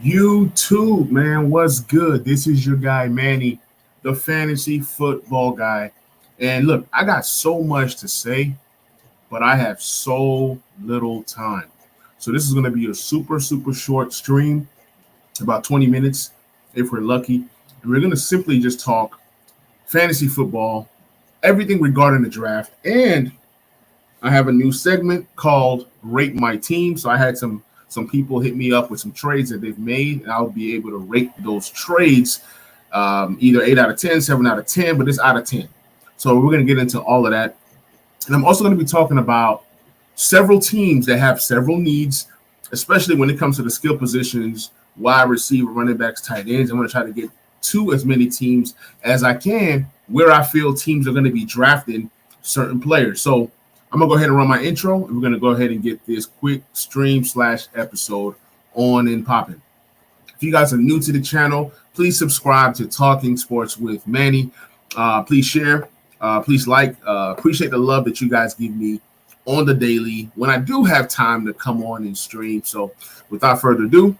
YouTube, man, what's good? This is your guy, Manny, the fantasy football guy. And look, I got so much to say, but I have so little time. So this is going to be a super short stream, about 20 minutes if we're lucky. And we're going to simply just talk fantasy football, everything regarding the draft. And I have a new segment called Rate My Team. So I had some people hit me up with some trades that they've made, and I'll be able to rate those trades either 8 out of 10, 7 out of 10, but it's out of 10. So we're going to get into all of that. And I'm also going to be talking about several teams that have several needs, especially when it comes to the skill positions, wide receiver, running backs, tight ends. I'm going to try to get to as many teams as I can where I feel teams are going to be drafting certain players. So I'm going to go ahead and run my intro, and we're going to go ahead and get this quick stream/episode on and popping. If you guys are new to the channel, please subscribe to Talking Sports with Manny. Please share. Please like. Appreciate the love that you guys give me on the daily when I do have time to come on and stream. So without further ado,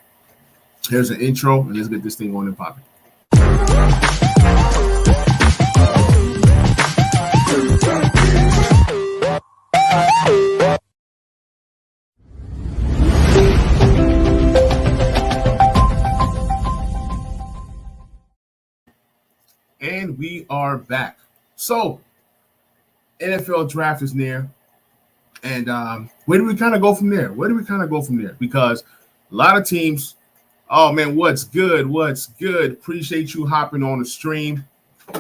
here's an intro, and let's get this thing on and popping. And we are back. So, NFL draft is near. And where do we kind of go from there? Because a lot of teams, oh, man, what's good? Appreciate you hopping on the stream.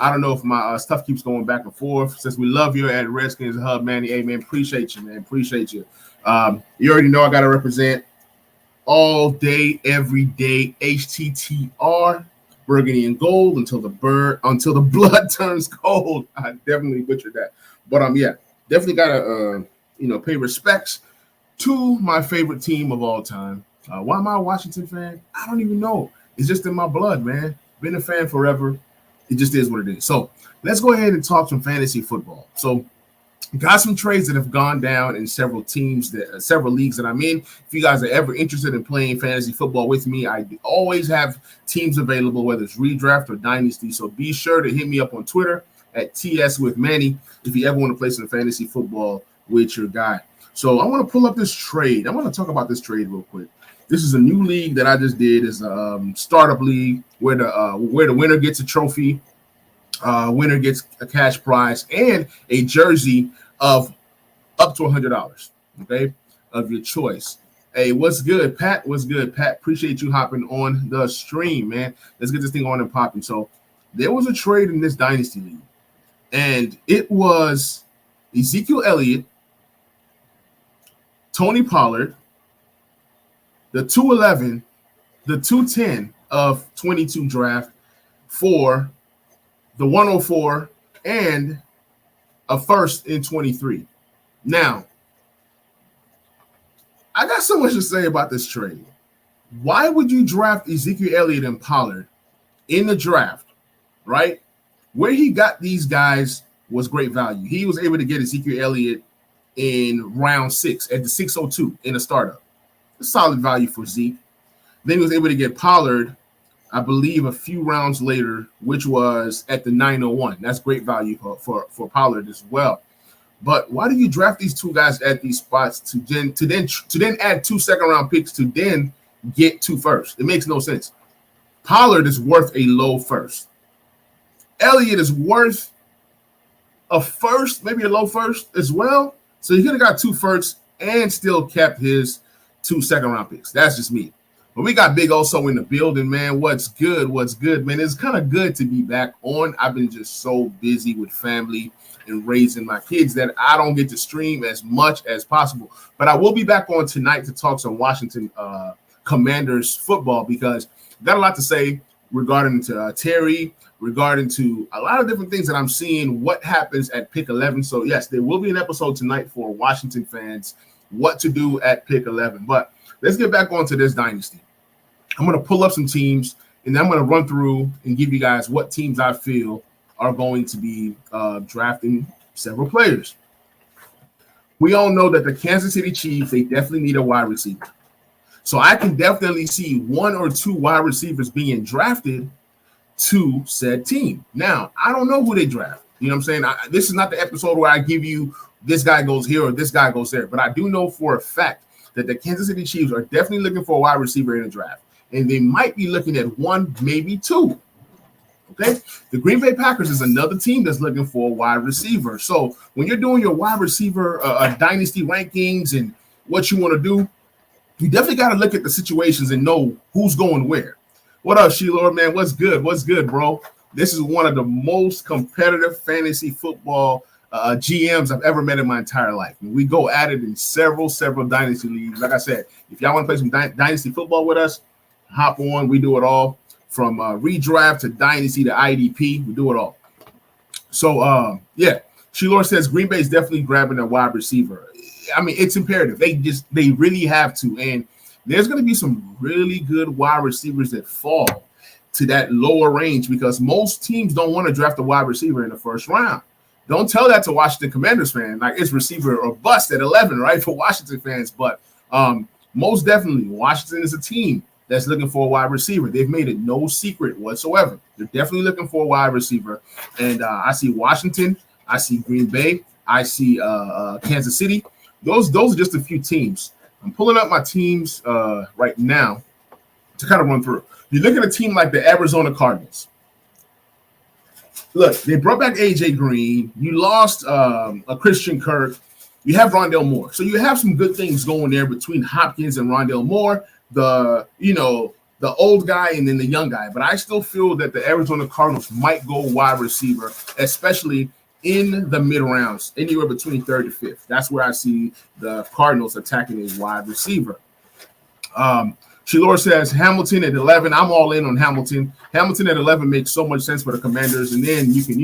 I don't know if my stuff keeps going back and forth. Since we love you at Redskins Hub, Manny. Hey, man, appreciate you, man. Appreciate you. You already know I got to represent all day, every day, HTTR. Burgundy and gold until the blood turns cold. I definitely butchered that, but yeah, definitely gotta pay respects to my favorite team of all time. Why am I a Washington fan? I don't even know. It's just in my blood, man. Been a fan forever. It just is what it is. So let's go ahead and talk some fantasy football. So got some trades that have gone down in several teams, several leagues that I'm in. If you guys are ever interested in playing fantasy football with me, I always have teams available, whether it's redraft or dynasty. So be sure to hit me up on Twitter at TS with Manny if you ever want to play some fantasy football with your guy. So I want to pull up this trade. I want to talk about this trade real quick. This is a new league that I just did. It's a startup league where the winner gets a trophy. Winner gets a cash prize and a jersey of up to $100, okay, of your choice. Hey, what's good, Pat? What's good, Pat? Appreciate you hopping on the stream, man. Let's get this thing on and popping. So there was a trade in this dynasty league, and it was Ezekiel Elliott, Tony Pollard, the 211, the 210 of 22 draft for the 104 and a first in 23. Now, I got so much to say about this trade. Why would you draft Ezekiel Elliott and Pollard in the draft, right? Where he got these guys was great value. He was able to get Ezekiel Elliott in round 6 at the 602 in a startup. A solid value for Zeke. Then he was able to get Pollard, I believe, a few rounds later, which was at the 901. That's great value for Pollard as well. But why do you draft these two guys at these spots to then add 2 second-round picks to then get 2 firsts? It makes no sense. Pollard is worth a low first. Elliott is worth a first, maybe a low first as well. So he could have got 2 firsts and still kept his 2 second-round picks. That's just me. But we got Big Oso in the building, man. What's good, man? It's kind of good to be back on. I've been just so busy with family and raising my kids that I don't get to stream as much as possible. But I will be back on tonight to talk some Washington Commanders football because I got a lot to say regarding to Terry, regarding to a lot of different things that I'm seeing what happens at pick 11. So, yes, there will be an episode tonight for Washington fans, what to do at pick 11. But let's get back onto this dynasty. I'm going to pull up some teams, and then I'm going to run through and give you guys what teams I feel are going to be drafting several players. We all know that the Kansas City Chiefs, they definitely need a wide receiver. So I can definitely see 1 or 2 wide receivers being drafted to said team. Now, I don't know who they draft. You know what I'm saying? This is not the episode where I give you this guy goes here or this guy goes there. But I do know for a fact that the Kansas City Chiefs are definitely looking for a wide receiver in the draft. And they might be looking at 1, maybe 2. Okay? The Green Bay Packers is another team that's looking for a wide receiver. So when you're doing your wide receiver dynasty rankings and what you want to do, you definitely got to look at the situations and know who's going where. What up, Sheila, man? What's good? What's good, bro? This is one of the most competitive fantasy football GMs I've ever met in my entire life. And we go at it in several dynasty leagues. Like I said, if y'all want to play some dynasty football with us, hop on. We do it all from redraft to dynasty to IDP. We do it all. So, yeah, Sheila says Green Bay is definitely grabbing a wide receiver. I mean, it's imperative. They really have to. And there's going to be some really good wide receivers that fall to that lower range because most teams don't want to draft a wide receiver in the first round. Don't tell that to Washington Commanders fan. Like it's receiver or bust at 11, right, for Washington fans. But most definitely, Washington is a team that's looking for a wide receiver. They've made it no secret whatsoever. They're definitely looking for a wide receiver. And I see Washington. I see Green Bay. I see Kansas City. Those are just a few teams. I'm pulling up my teams right now to kind of run through. You look at a team like the Arizona Cardinals. Look, they brought back A.J. Green. You lost a Christian Kirk. You have Rondale Moore. So you have some good things going there between Hopkins and Rondale Moore, the old guy and then the young guy. But I still feel that the Arizona Cardinals might go wide receiver, especially in the mid rounds, anywhere between 3rd to 5th. That's where I see the Cardinals attacking a wide receiver. Shilor says Hamilton at 11. I'm all in on Hamilton. Hamilton at 11 makes so much sense for the Commanders, and then you can,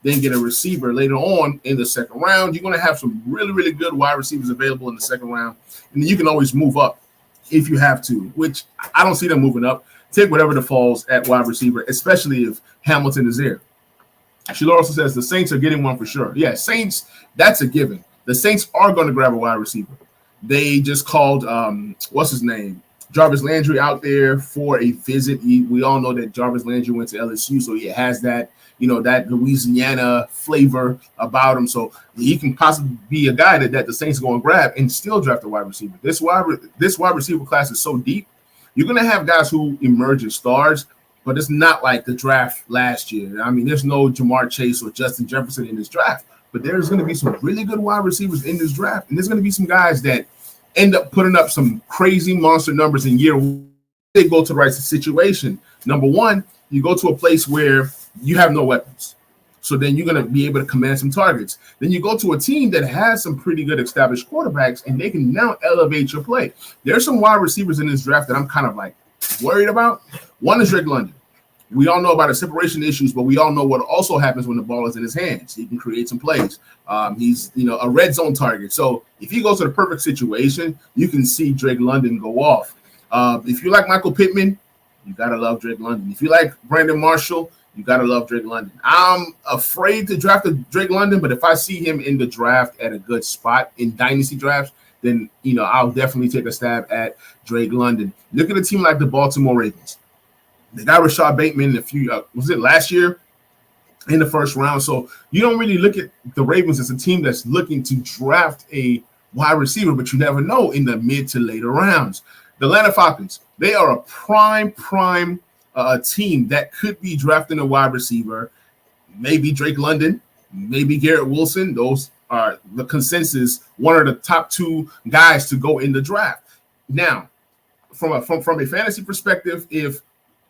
then get a receiver later on in the second round. You're going to have some really, really good wide receivers available in the second round, and then you can always move up if you have to, which I don't see them moving up. Take whatever that falls at wide receiver, especially if Hamilton is there. Shilor also says the Saints are getting one for sure. Yeah, Saints, that's a given. The Saints are going to grab a wide receiver. They just called, what's his name? Jarvis Landry out there for a visit. We all know that Jarvis Landry went to LSU, so he has that, that Louisiana flavor about him. So he can possibly be a guy that the Saints are going to grab and still draft a wide receiver. This wide receiver class is so deep. You're going to have guys who emerge as stars, but it's not like the draft last year. I mean, there's no Jamar Chase or Justin Jefferson in this draft, but there's going to be some really good wide receivers in this draft, and there's going to be some guys that end up putting up some crazy monster numbers in year one. They go to the right situation. Number one, you go to a place where you have no weapons. So then you're going to be able to command some targets. Then you go to a team that has some pretty good established quarterbacks, and they can now elevate your play. There's some wide receivers in this draft that I'm kind of like worried about. One is Drake London. We all know about his separation issues, but we all know what also happens when the ball is in his hands. He can create some plays. He's, a red zone target. So if he goes to the perfect situation, you can see Drake London go off. If you like Michael Pittman, you got to love Drake London. If you like Brandon Marshall, you got to love Drake London. I'm afraid to draft Drake London, but if I see him in the draft at a good spot in dynasty drafts, then, I'll definitely take a stab at Drake London. Look at a team like the Baltimore Ravens. They got Rashad Bateman in a few, was it last year in the first round? So you don't really look at the Ravens as a team that's looking to draft a wide receiver, but you never know in the mid to later rounds. The Atlanta Falcons, they are a prime team that could be drafting a wide receiver, maybe Drake London, maybe Garrett Wilson. Those are the consensus, one of the top 2 guys to go in the draft. Now, from a fantasy perspective, if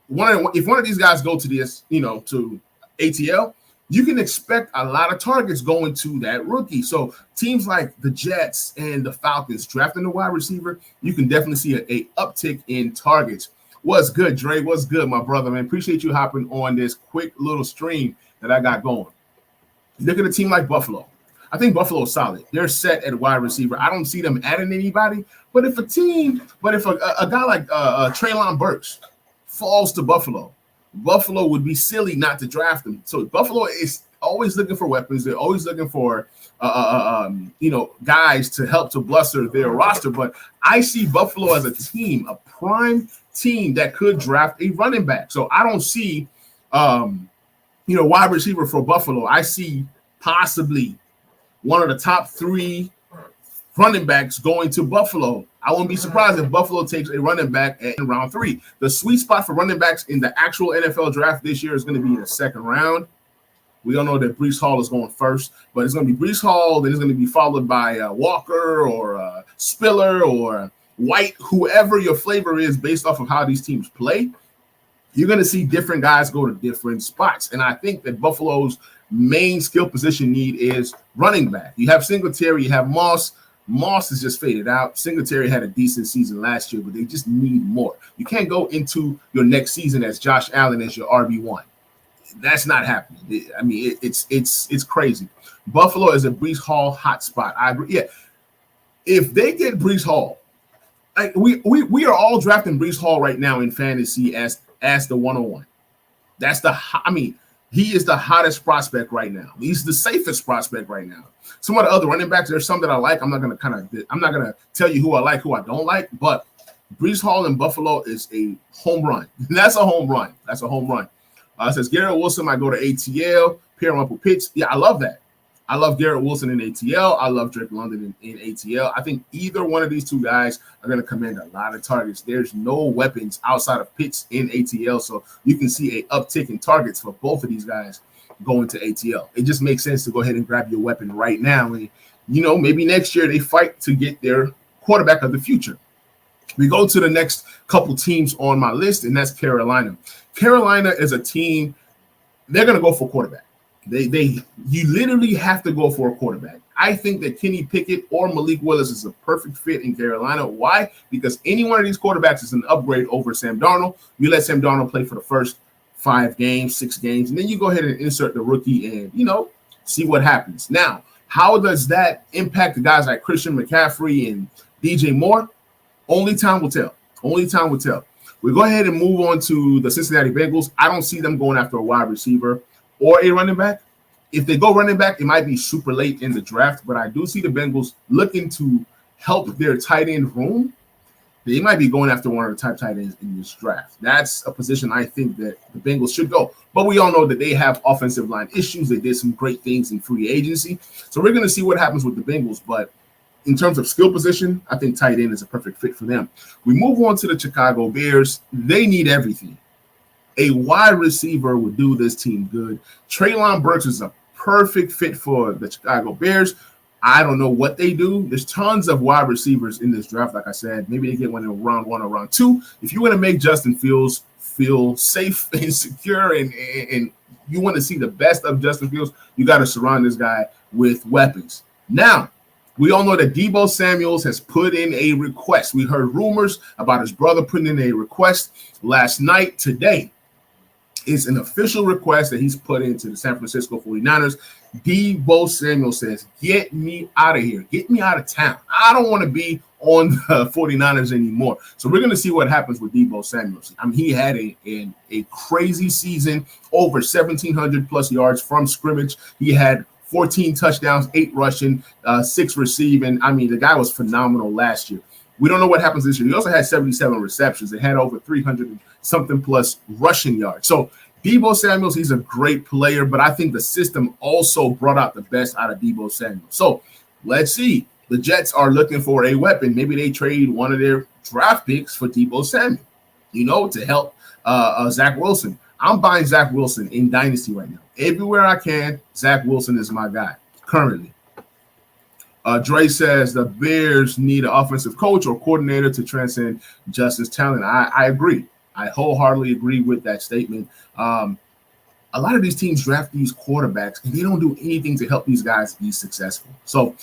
one of these guys go to this, to ATL, you can expect a lot of targets going to that rookie. So teams like the Jets and the Falcons drafting a wide receiver, you can definitely see a uptick in targets. What's good, Dre? What's good, my brother, man? Appreciate you hopping on this quick little stream that I got going. Look at a team like Buffalo. I think Buffalo's solid. They're set at wide receiver. I don't see them adding anybody. But if a guy like Treylon Burks falls to Buffalo would be silly not to draft him. So Buffalo is always looking for weapons. They're always looking for guys to help to bluster their roster. But I see Buffalo as a team, a prime team that could draft a running back. So I don't see, wide receiver for Buffalo. I see possibly one of the top 3 running backs going to Buffalo. I wouldn't be surprised if Buffalo takes a running back in round 3. The sweet spot for running backs in the actual NFL draft this year is going to be in the second round. We all know that Breece Hall is going first, but it's going to be Breece Hall, then it's going to be followed by Walker or Spiller or White, whoever your flavor is based off of how these teams play. You're going to see different guys go to different spots. And I think that Buffalo's main skill position need is running back. You have Singletary, you have Moss. Moss is just faded out. Singletary had a decent season last year, but they just need more. You can't go into your next season as Josh Allen as your RB1. That's not happening. I mean, it's crazy. Buffalo is a Breece Hall hotspot. I agree. Yeah, if they get Breece Hall, like we are all drafting Breece Hall right now in fantasy as the 101. He is the hottest prospect right now. He's the safest prospect right now. Some of the other running backs, there's some that I like. I'm not gonna tell you who I like, who I don't like, but Breece Hall in Buffalo is a home run. That's a home run. It says Garrett Wilson might go to ATL, pair him up with Pitts. Yeah, I love that. I love Garrett Wilson in ATL. I love Drake London in ATL. I think either one of these two guys are going to command a lot of targets. There's no weapons outside of Pitts in ATL, so you can see a uptick in targets for both of these guys going to ATL. It just makes sense to go ahead and grab your weapon right now. And, maybe next year they fight to get their quarterback of the future. We go to the next couple teams on my list, and that's Carolina. Carolina is a team, they're going to go for quarterback. You literally have to go for a quarterback. I think that Kenny Pickett or Malik Willis is a perfect fit in Carolina. Why? Because any one of these quarterbacks is an upgrade over Sam Darnold. You let Sam Darnold play for the first 5 games, 6 games, and then you go ahead and insert the rookie and, see what happens. Now, how does that impact the guys like Christian McCaffrey and DJ Moore? Only time will tell. We go ahead and move on to the Cincinnati Bengals. I don't see them going after a wide receiver or a running back. If they go running back, it might be super late in the draft, but I do see the Bengals looking to help their tight end room. They might be going after one of the top tight ends in this draft. That's a position I think that the Bengals should go. But we all know that they have offensive line issues. They did some great things in free agency. So we're going to see what happens with the Bengals. But in terms of skill position, I think tight end is a perfect fit for them. We move on to the Chicago Bears. They need everything. A wide receiver would do this team good. Treylon Burks is a perfect fit for the Chicago Bears. I don't know what they do. There's tons of wide receivers in this draft. Like I said, maybe they get one in round 1 or round 2. If you want to make Justin Fields feel safe and secure and you want to see the best of Justin Fields, you got to surround this guy with weapons. Now, we all know that Deebo Samuels has put in a request. We heard rumors about his brother putting in a request last night. Today is an official request that he's put into the San Francisco 49ers. Deebo Samuel says, get me out of here. Get me out of town. I don't want to be on the 49ers anymore. So we're going to see what happens with Deebo Samuels. I mean, he had a crazy season, over 1,700 plus yards from scrimmage. He had 14 touchdowns, 8 rushing, 6 receiving. I mean, the guy was phenomenal last year. We don't know what happens this year. He also had 77 receptions and had over 300 and something plus rushing yards. So Deebo Samuels, he's a great player, but I think the system also brought out the best out of Deebo Samuels. So let's see. The Jets are looking for a weapon. Maybe they trade one of their draft picks for Deebo Samuel, to help Zach Wilson. I'm buying Zach Wilson in Dynasty right now. Everywhere I can, Zach Wilson is my guy currently. Dre says the Bears need an offensive coach or coordinator to transcend Justin's talent. I agree. I wholeheartedly agree with that statement. A lot of these teams draft these quarterbacks and they don't do anything to help these guys be successful. So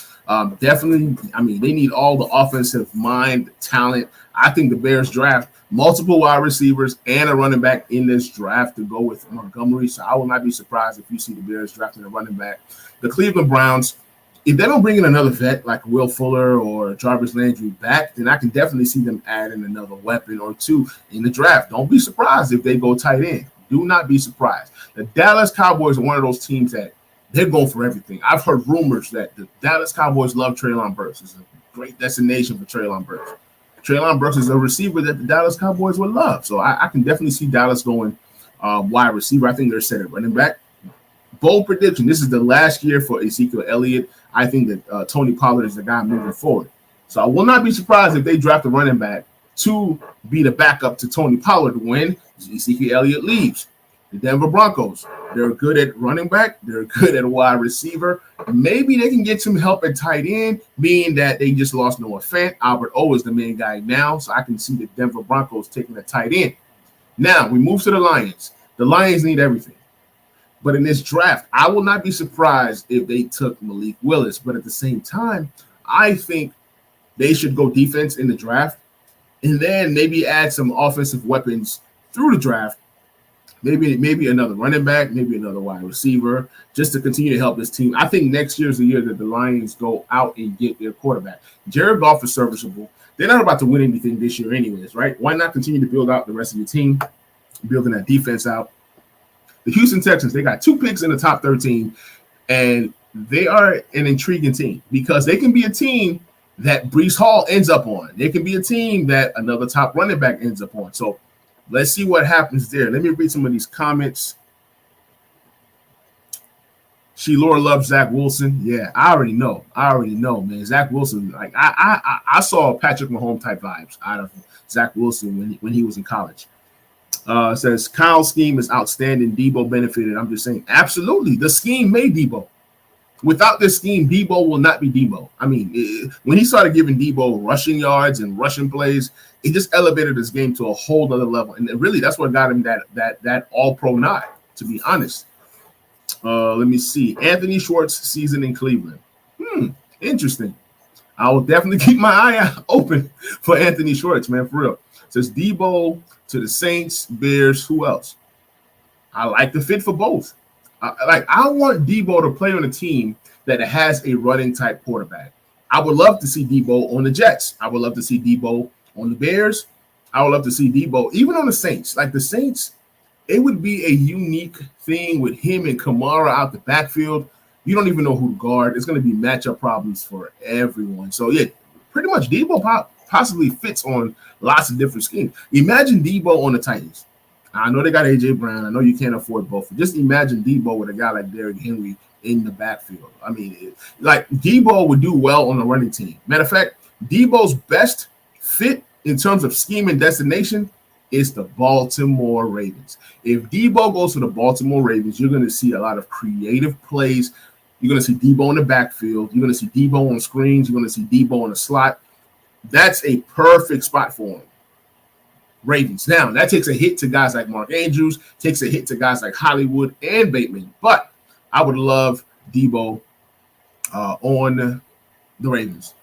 definitely, they need all the offensive mind, talent. I think the Bears draft multiple wide receivers and a running back in this draft to go with Montgomery. So I will not be surprised if you see the Bears drafting a running back. The Cleveland Browns, if they don't bring in another vet like Will Fuller or Jarvis Landry back, then I can definitely see them adding another weapon or two in the draft. Don't be surprised if they go tight end. Do not be surprised. The Dallas Cowboys are one of those teams that they're going for everything. I've heard rumors that the Dallas Cowboys love Treylon Burks. It's a great destination for Treylon Burks. Treylon Burks is a receiver that the Dallas Cowboys would love. So I can definitely see Dallas going wide receiver. I think they're set at running back. Bold prediction. This is the last year for Ezekiel Elliott. I think that Tony Pollard is the guy moving forward. So I will not be surprised if they draft a running back to be the backup to Tony Pollard when Ezekiel Elliott leaves. The Denver Broncos, they're good at running back. They're good at wide receiver. Maybe they can get some help at tight end, being that they just lost Noah Fant. Albert O is the main guy now, so I can see the Denver Broncos taking a tight end. Now, we move to the Lions. The Lions need everything. But in this draft, I will not be surprised if they took Malik Willis. But at the same time, I think they should go defense in the draft and then maybe add some offensive weapons through the draft. Maybe another running back, maybe another wide receiver, just to continue to help this team. I think next year is the year that the Lions go out and get their quarterback. Jared Goff is serviceable. They're not about to win anything this year anyways, right? Why not continue to build out the rest of your team, building that defense out? The Houston Texans, they got 2 picks in the top 13, and they are an intriguing team because they can be a team that Breece Hall ends up on. They can be a team that another top running back ends up on. So let's see what happens there. Let me read some of these comments. Laura loves Zach Wilson. Yeah, I already know, man. Zach Wilson, like I saw Patrick Mahomes type vibes out of Zach Wilson when he was in college. Says Kyle's scheme is outstanding. Debo benefited. I'm just saying, absolutely. The scheme made Debo. Without this scheme, Debo will not be Debo. I mean, when he started giving Debo rushing yards and rushing plays, it just elevated his game to a whole other level. And really, that's what got him that all-pro nod, to be honest. Let me see. Anthony Schwartz season in Cleveland. Interesting. I will definitely keep my eye open for Anthony Schwartz, man, for real. Says Debo to the Saints, Bears, who else? I like the fit for both. I want Debo to play on a team that has a running type quarterback. I would love to see Debo on the Jets. I would love to see Debo on the Bears. I would love to see Debo even on the Saints. Like the Saints, it would be a unique thing with him and Kamara out the backfield. You don't even know who to guard. It's going to be matchup problems for everyone. So, yeah, pretty much Debo possibly fits on lots of different schemes. Imagine Debo on the Titans. I know they got A.J. Brown. I know you can't afford both. Just imagine Debo with a guy like Derrick Henry in the backfield. I mean, like Debo would do well on the running team. Matter of fact, Debo's best fit in terms of scheme and destination is the Baltimore Ravens. If Debo goes to the Baltimore Ravens, you're going to see a lot of creative plays. You're going to see Debo in the backfield. You're going to see Debo on screens. You're going to see Debo in the slot. That's a perfect spot for him. Ravens. Now, that takes a hit to guys like Mark Andrews, takes a hit to guys like Hollywood and Bateman. But I would love Debo on the Ravens.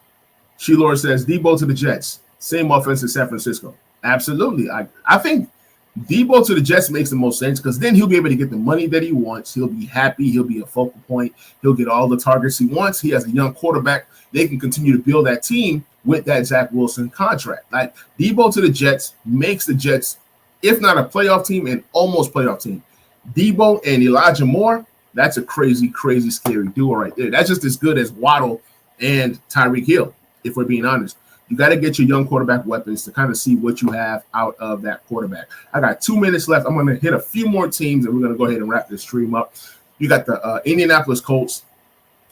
Laura says, Debo to the Jets. Same offense as San Francisco. Absolutely. I think Debo to the Jets makes the most sense because then he'll be able to get the money that he wants. He'll be happy. He'll be a focal point. He'll get all the targets he wants. He has a young quarterback. They can continue to build that team with that Zach Wilson contract. Like Debo to the Jets makes the Jets, if not a playoff team, an almost playoff team. Debo and Elijah Moore, that's a crazy, crazy, scary duo right there. That's just as good as Waddle and Tyreek Hill, if we're being honest. You got to get your young quarterback weapons to kind of see what you have out of that quarterback. I got 2 minutes left. I'm going to hit a few more teams, and we're going to go ahead and wrap this stream up. You got the Indianapolis Colts.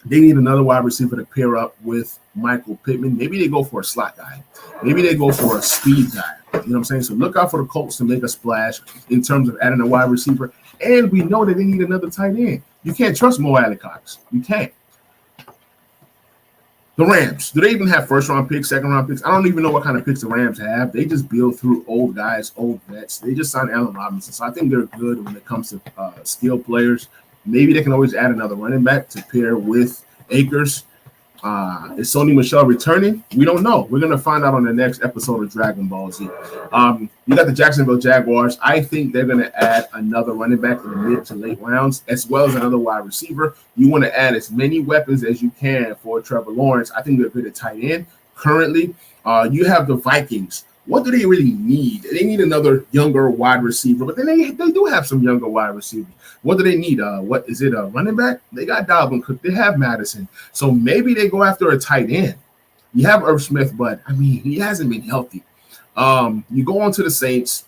They need another wide receiver to pair up with Michael Pittman. Maybe they go for a slot guy. Maybe they go for a speed guy. You know what I'm saying? So look out for the Colts to make a splash in terms of adding a wide receiver. And we know that they need another tight end. You can't trust Mo Alley-Cox. You can't. The Rams, do they even have first-round picks, second-round picks? I don't even know what kind of picks the Rams have. They just build through old guys, old vets. They just signed Allen Robinson. So I think they're good when it comes to skilled players. Maybe they can always add another running back to pair with Akers. Is Sony Michel returning? We don't know. We're going to find out on the next episode of Dragon Ball Z. You got the Jacksonville Jaguars. I think they're going to add another running back in the mid to late rounds, as well as another wide receiver. You want to add as many weapons as you can for Trevor Lawrence. I think they're good at tight end. Currently, you have the Vikings what do they really need? They need another younger wide receiver, but then they do have some younger wide receivers. What do they need? What is it? A running back? They got Dalvin Cook. They have Madison. So maybe they go after a tight end. You have Irv Smith, but I mean, he hasn't been healthy. You go on to the Saints.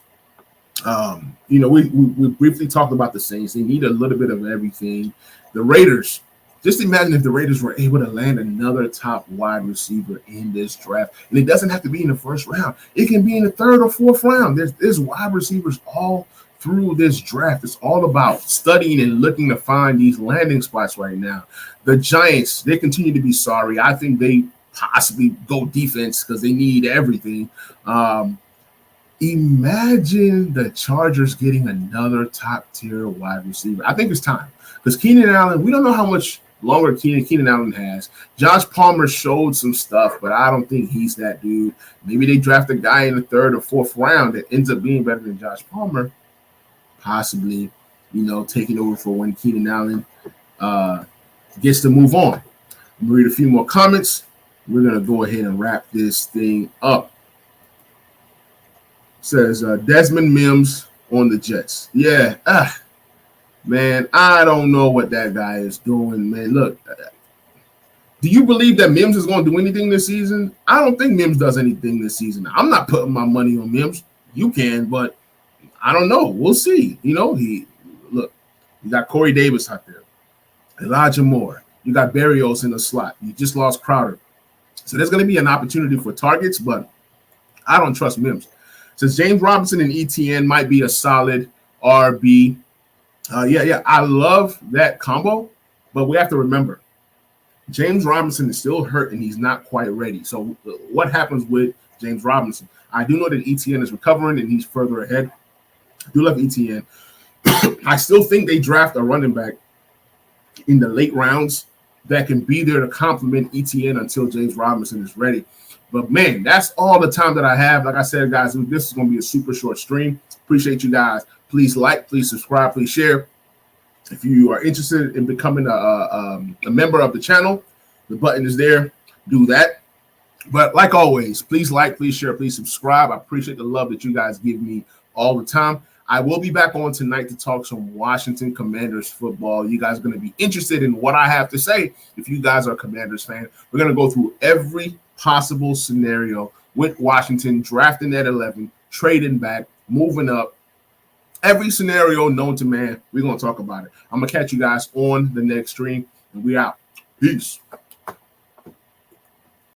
We briefly talked about the Saints. They need a little bit of everything. The Raiders. Just imagine if the Raiders were able to land another top wide receiver in this draft. And it doesn't have to be in the first round. It can be in the third or fourth round. There's wide receivers all through this draft. It's all about studying and looking to find these landing spots right now. The Giants, they continue to be sorry. I think they possibly go defense because they need everything. Imagine the Chargers getting another top-tier wide receiver. I think it's time because Keenan Allen, we don't know how much longer Keenan Allen has. Josh Palmer showed some stuff, but I don't think he's that dude. Maybe they draft a guy in the third or fourth round that ends up being better than Josh Palmer, possibly, taking over for when Keenan Allen gets to move on. I'm going to read a few more comments. We're going to go ahead and wrap this thing up. It says Desmond Mims on the Jets. Yeah, man, I don't know what that guy is doing, man. Look, do you believe that Mims is going to do anything this season? I don't think Mims does anything this season. I'm not putting my money on Mims. You can, but I don't know. We'll see. You got Corey Davis out there, Elijah Moore. You got Berrios in the slot. You just lost Crowder. So there's going to be an opportunity for targets, but I don't trust Mims. Since James Robinson and ETN might be a solid RB. I love that combo, but we have to remember, James Robinson is still hurt and he's not quite ready. So what happens with James Robinson? I do know that ETN is recovering and he's further ahead. I do love ETN. I still think they draft a running back in the late rounds that can be there to complement ETN until James Robinson is ready. But, man, that's all the time that I have. Like I said, guys, this is going to be a super short stream. Appreciate you guys. Please like, please subscribe, please share. If you are interested in becoming a member of the channel, the button is there. Do that. But like always, please like, please share, please subscribe. I appreciate the love that you guys give me all the time. I will be back on tonight to talk some Washington Commanders football. You guys are going to be interested in what I have to say. If you guys are a Commanders fan, we're going to go through every possible scenario with Washington drafting at 11, trading back, moving up. Every scenario known to man, we're going to talk about it. I'm going to catch you guys on the next stream, and we out. Peace.